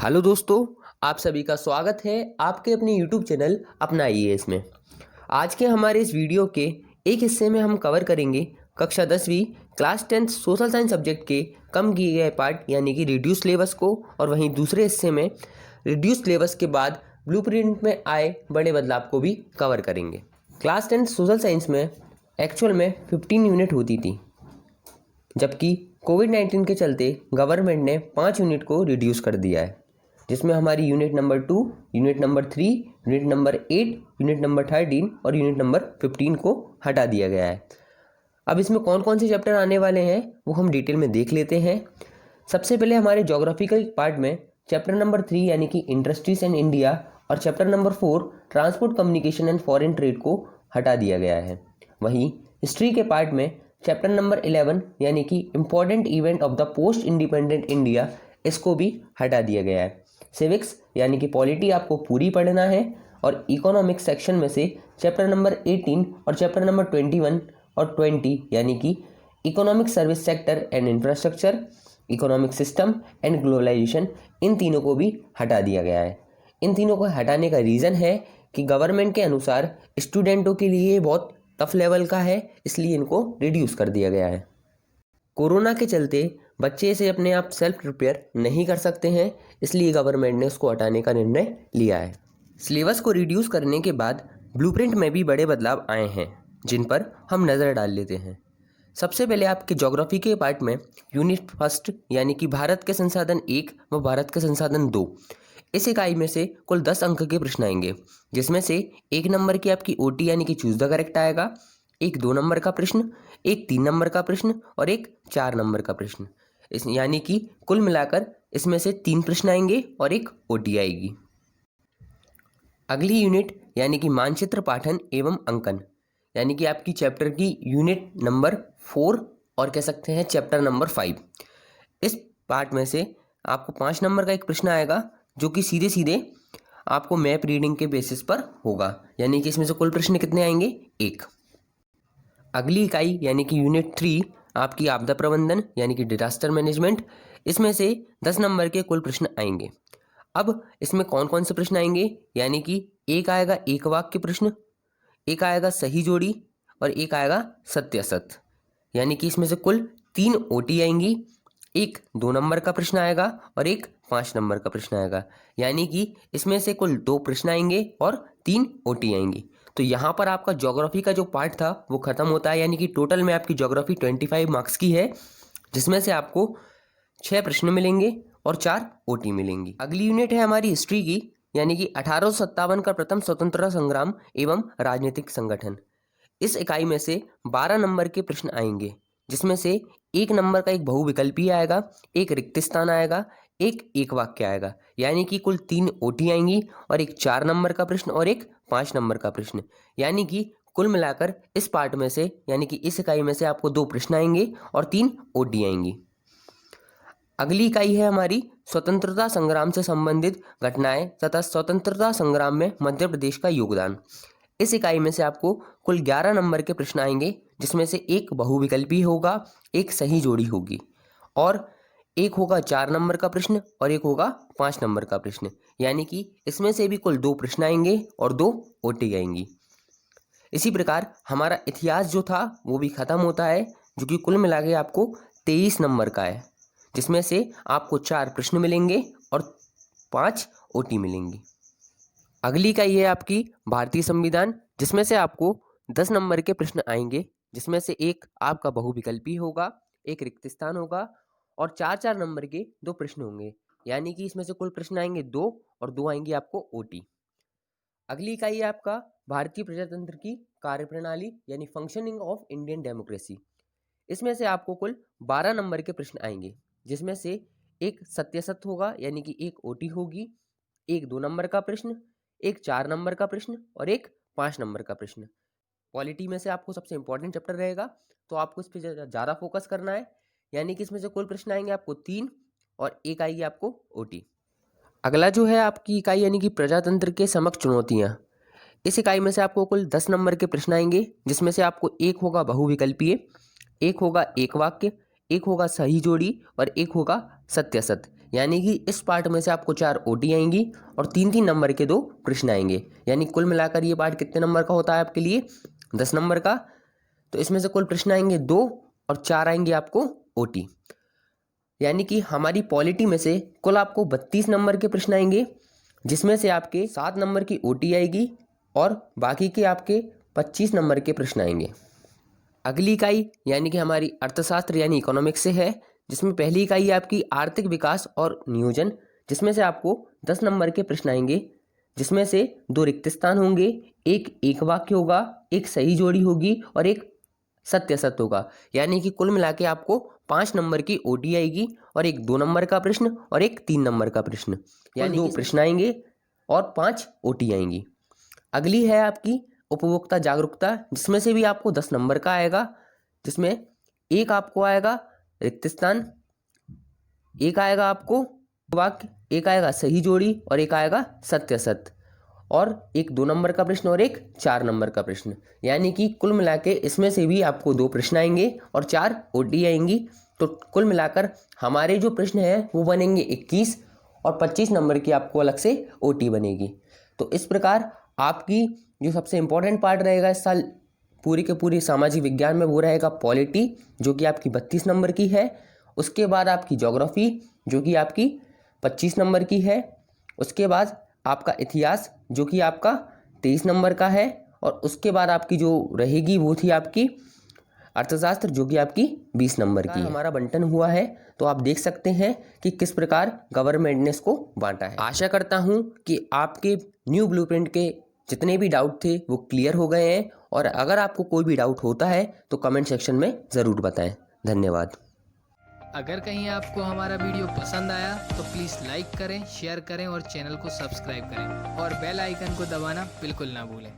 Hello दोस्तों, आप सभी का स्वागत है आपके अपने YouTube चैनल अपना IAS में। आज के हमारे इस वीडियो के एक हिस्से में हम कवर करेंगे कक्षा 10वीं class 10th social science subject के कम किए गए पार्ट यानी कि रिड्यूस सिलेबस को, और वहीं दूसरे हिस्से में रिड्यूस सिलेबस के बाद ब्लूप्रिंट में आए बड़े बदलाव को भी कवर करेंगे। क्लास 10th सोशल साइंस में एक्चुअल में 15 यूनिट होती थी, जबकि कोविड-19 के चलते गवर्नमेंट ने 5 यूनिट को रिड्यूस कर दिया है, जिसमें हमारी unit number 2, unit number 3, unit number 8, unit number 13 और यूनिट नंबर 15 को हटा दिया गया है। अब इसमें कौन कौन से चैप्टर आने वाले हैं वो हम डिटेल में देख लेते हैं। सबसे पहले हमारे ज्योग्राफिकल पार्ट में चैप्टर नंबर 3 यानी कि इंडस्ट्रीज एंड इंडिया और chapter number 4 transport communication and foreign trade को हटा दिया गया है। वहीं हिस्ट्री के पार्ट में चैप्टर नंबर 11 यानी कि important event of the post independent India, इसको भी हटा दिया गया है। सिविक्स यानी कि पॉलिटी आपको पूरी पढ़ना है, और इकोनॉमिक्स सेक्शन में से चैप्टर नंबर 18 और चैप्टर नंबर 21 और 20 यानी कि economic service sector and infrastructure, economic system and globalization, इन तीनों को भी हटा दिया गया है। इन तीनों को हटाने का रीज़न है कि गवर्नमेंट के अनुसार स्टूडेंटों के लिए बहुत टफ लेवल का है, इसलिए इनको रिड्यूस कर दिया गया है। कोरोना के चलते बच्चे इसे अपने आप सेल्फ प्रिपेयर नहीं कर सकते हैं, इसलिए गवर्नमेंट ने उसको हटाने का निर्णय लिया है। सिलेबस को रिड्यूस करने के बाद ब्लूप्रिंट में भी बड़े बदलाव आए हैं, जिन पर हम नज़र डाल लेते हैं। सबसे पहले आपके ज्योग्राफी के पार्ट में यूनिट फर्स्ट यानी कि भारत के संसाधन 1 व भारत के संसाधन 2, इस इकाई में से कुल 10 अंक के प्रश्न आएंगे, जिसमें से 1 नंबर की आपकी OT यानी कि चूज द करेक्ट आएगा, एक 2 नंबर का प्रश्न, एक 3 नंबर का प्रश्न और एक 4 नंबर का प्रश्न। इस यानी कि कुल मिलाकर इसमें से 3 प्रश्न आएंगे और एक OT आएगी। अगली यूनिट यानी कि मानचित्र पाठन एवं अंकन, यानी कि आपकी चैप्टर की यूनिट नंबर 4 और कह सकते हैं चैप्टर नंबर 5। इस पार्ट में से आपको 5 नंबर का एक प्रश्न आएगा, जो कि सीधे सीधे आपको मैप रीडिंग के बेसिस पर होगा, यानी कि इसमें से कुल प्रश्न कितने आएंगे? 1। अगली इकाई यानी कि यूनिट 3 आपकी आपदा प्रबंधन यानी कि डिजास्टर मैनेजमेंट, इसमें से 10 नंबर के कुल प्रश्न आएंगे। अब इसमें कौन कौन से प्रश्न आएंगे, यानी कि एक आएगा एक वाक्य प्रश्न, एक आएगा सही जोड़ी और एक आएगा सत्य असत, यानी कि इसमें से कुल 3 OT आएंगी। एक 2 नंबर का प्रश्न आएगा और एक 5 नंबर का प्रश्न आएगा, यानी कि इसमें से कुल 2 प्रश्न आएंगे और 3 OT आएंगी। तो यहाँ पर आपका ज्योग्राफी का जो पार्ट था वो खत्म होता है, यानी कि टोटल में आपकी ज्योग्राफी 25 मार्क्स की है, जिसमें से आपको 6 प्रश्न मिलेंगे और 4 OT मिलेंगी। अगली यूनिट है हमारी हिस्ट्री की, यानी कि 1857 का प्रथम स्वतंत्रता संग्राम एवं राजनीतिक संगठन। इस इकाई में से 12 नंबर के प्रश्न आएंगे, जिसमें से 1 नंबर का एक बहुविकल्पी आएगा, एक रिक्त स्थान आएगा, एक वाक्य आएगा, यानी कि कुल 3 OT आएंगी और एक 4 नंबर का प्रश्न और एक 5 नंबर का प्रश्न, यानी कि कुल मिलाकर इस पार्ट में से यानी कि इस इकाई में से आपको 2 प्रश्न आएंगे और 3 OT आएंगी। अगली इकाई है हमारी स्वतंत्रता संग्राम से संबंधित घटनाएं तथा स्वतंत्रता संग्राम में मध्य प्रदेश का योगदान। इस इकाई में से आपको कुल 11 नंबर के प्रश्न आएंगे, जिसमें से एक बहुविकल्पी होगा, एक सही जोड़ी होगी और एक होगा 4 नंबर का प्रश्न और एक होगा 5 नंबर का प्रश्न, यानी कि इसमें से भी कुल 2 प्रश्न आएंगे और 2 OT आएंगी। इसी प्रकार हमारा इतिहास जो था वो भी खत्म होता है, जो कि कुल मिला के आपको 23 नंबर का है, जिसमें से आपको 4 प्रश्न मिलेंगे और 5 OT मिलेंगी। अगली इकाई है आपकी भारतीय संविधान, जिसमें से आपको 10 नंबर के प्रश्न आएंगे, जिसमें से एक आपका बहुविकल्पी होगा, एक रिक्त स्थान होगा और 4-4 नंबर के 2 प्रश्न होंगे, यानी कि इसमें से कुल प्रश्न आएंगे 2 और 2 आएंगे आपको OT। अगली इकाई है आपका भारतीय प्रजातंत्र की कार्यप्रणाली यानी फंक्शनिंग ऑफ इंडियन डेमोक्रेसी। इसमें से आपको कुल 12 नंबर के प्रश्न आएंगे, जिसमें से एक सत्य सत्य होगा, यानी कि एक OT होगी, एक 2 नंबर का प्रश्न, एक 4 नंबर का प्रश्न और एक 5 नंबर का प्रश्न। पॉलिटी में से आपको सबसे इंपॉर्टेंट चैप्टर रहेगा, तो आपको इस पर ज़्यादा फोकस करना है, यानी कि इसमें से कुल प्रश्न आएंगे आपको 3 और एक आएगी आपको OT। अगला जो है आपकी इकाई यानी कि प्रजातंत्र के समक्ष चुनौतियाँ। इस इकाई में से आपको कुल 10 नंबर के प्रश्न आएंगे, जिसमें से आपको एक होगा बहुविकल्पीय, एक होगा एक वाक्य, एक होगा सही जोड़ी और एक होगा सत्य असत, यानी कि इस पार्ट में से आपको 4 ओटी आएंगी और 3-3 नंबर के 2 प्रश्न आएंगे। यानी कुल मिलाकर ये पार्ट कितने नंबर का होता है आपके लिए? 10 नंबर का। तो इसमें से कुल प्रश्न आएंगे 2 और 4 आएंगे आपको ओटी। यानी कि हमारी पॉलिटी में से कुल आपको 32 नंबर के प्रश्न आएंगे, जिसमें से आपके 7 नंबर की ओटी आएगी और बाकी के आपके 25 नंबर के प्रश्न आएंगे। अगली इकाई यानी कि हमारी अर्थशास्त्र यानी इकोनॉमिक्स से है, जिसमें पहली इकाई है आपकी आर्थिक विकास और नियोजन, जिसमें से आपको 10 नंबर के प्रश्न आएंगे, जिसमें से 2 रिक्त स्थान होंगे, एक वाक्य होगा, एक सही जोड़ी होगी और एक सत्य असत्य होगा। यानी कि कुल मिला के आपको 5 नंबर की ओटी आएगी और एक 2 नंबर का प्रश्न और एक 3 नंबर का प्रश्न, यानी 2 प्रश्न आएंगे और 5 ओटी आएंगी। अगली है आपकी उपभोक्ता जागरूकता, जिसमें से भी आपको 10 नंबर का आएगा, जिसमें एक आपको आएगा रिक्त स्थान, एक आएगा आपको वाक्य, एक आएगा सही जोड़ी और एक आएगा सत्य असत्य, और एक 2 नंबर का प्रश्न और एक 4 नंबर का प्रश्न। यानी कि कुल मिला के इसमें से भी आपको 2 प्रश्न आएंगे और 4 ओटी आएंगी। तो कुल मिलाकर हमारे जो प्रश्न हैं वो बनेंगे 21 और 25 नंबर की आपको अलग से ओटी बनेगी। तो इस प्रकार आपकी जो सबसे इम्पोर्टेंट पार्ट रहेगा इस साल पूरी के पूरी सामाजिक विज्ञान में वो रहेगा पॉलिटी, जो कि आपकी 32 नंबर की है। उसके बाद आपकी ज्योग्राफी, जो कि आपकी 25 नंबर की है। उसके बाद आपका इतिहास, जो कि आपका 23 नंबर का है। और उसके बाद आपकी जो रहेगी वो थी आपकी अर्थशास्त्र, जो कि आपकी 20 नंबर की है। हमारा बंटन हुआ है, तो आप देख सकते हैं कि किस प्रकार गवर्नमेंट ने इसको बांटा है। आशा करता हूं कि आपके न्यू ब्लूप्रिंट के जितने भी डाउट थे वो क्लियर हो गए हैं, और अगर आपको कोई भी डाउट होता है तो कमेंट सेक्शन में ज़रूर बताएं। धन्यवाद। अगर कहीं आपको हमारा वीडियो पसंद आया तो प्लीज़ लाइक करें, शेयर करें और चैनल को सब्सक्राइब करें और बेल आइकन को दबाना बिल्कुल ना भूलें।